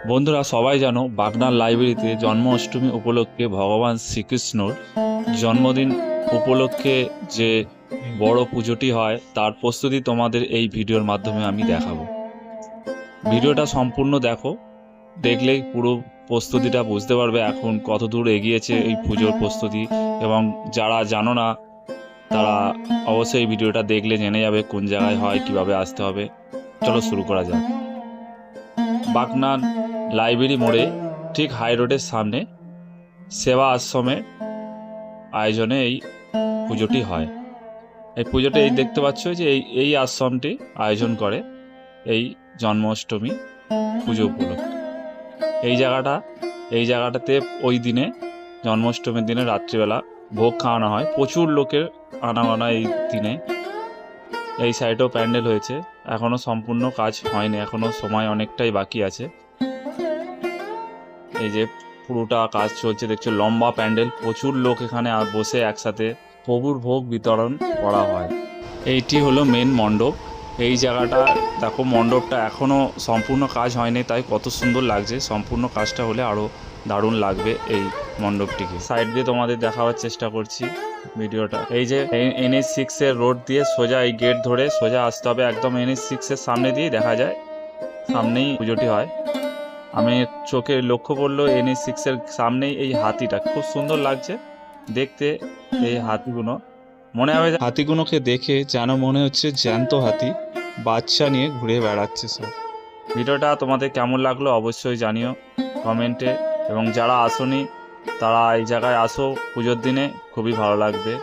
বন্ধুরা সবাই জানো বাগনান লাইব্রেরিতে জন্মাষ্টমী উপলক্ষে ভগবান শ্রীকৃষ্ণর জন্মদিন উপলক্ষে যে বড় পুজোটি হয় তার প্রস্তুতি তোমাদের এই ভিডিওর মাধ্যমে আমি দেখাবো। ভিডিওটা সম্পূর্ণ দেখো, দেখলেই পুরো প্রস্তুতিটা বুঝতে পারবে এখন কত দূর এগিয়েছে এই পুজোর প্রস্তুতি। এবং যারা জানো না তারা অবশ্যই এই ভিডিওটা দেখলে জেনে যাবে কোন জায়গায় হয়, কিভাবে আসতে হবে। চলো শুরু করা যাক। বাগনান লাইব্রেরি মোড়ে ঠিক হাই রোডের সামনে সেবা আশ্রমে আয়োজনে এই পুজোটি হয়। এই পুজোটা এই দেখতে পাচ্ছ যে এই আশ্রমটি আয়োজন করে এই জন্মাষ্টমী পুজো উপলক্ষে। এই জায়গাটাতে ওই দিনে জন্মাষ্টমীর দিনে রাত্রিবেলা ভোগ খাওয়ানো হয়। প্রচুর লোকের আনাগোনা এই দিনে। এই সাইডেও প্যান্ডেল হয়েছে, এখনো সম্পূর্ণ কাজ হয়নি, এখনো সময় অনেকটাই বাকি আছে। এই যে পুরোটা কাজ চলছে দেখছো, লম্বা প্যান্ডেল, প্রচুর লোক এখানে বসে একসাথে প্রভুর ভোগ বিতরণ করা হয়। এইটি হলো মেন মণ্ডপ। এই জায়গাটা দেখো, মণ্ডপটা এখনও সম্পূর্ণ কাজ হয়নি, তাই কত সুন্দর লাগছে। সম্পূর্ণ কাজটা হলে আরও দারুণ লাগবে এই মণ্ডপটিকে। সাইড দিয়ে তোমাদের দেখাবার চেষ্টা করছি ভিডিওটা। এই যে NH6 রোড দিয়ে সোজা এই গেট ধরে সোজা আসতে হবে, একদম NH6 সামনে দিয়ে দেখা যায়, সামনেই পুজোটি হয়। আমি চোখে লক্ষ্য করলো NH6 সামনেই এই হাতিটা, খুব সুন্দর লাগছে দেখতে। এই হাতিগুলো মনে হবে, হাতিগুলোকে দেখে যেন মনে হচ্ছে জ্যান্ত হাতি বাচ্চা নিয়ে ঘুরে বেড়াচ্ছে সব। ভিডিওটা তোমাদের কেমন লাগলো অবশ্যই জানিও কমেন্টে। এবং যারা আসোনি তারা এই জায়গায় আসো, পুজোর দিনে খুবই ভালো লাগবে।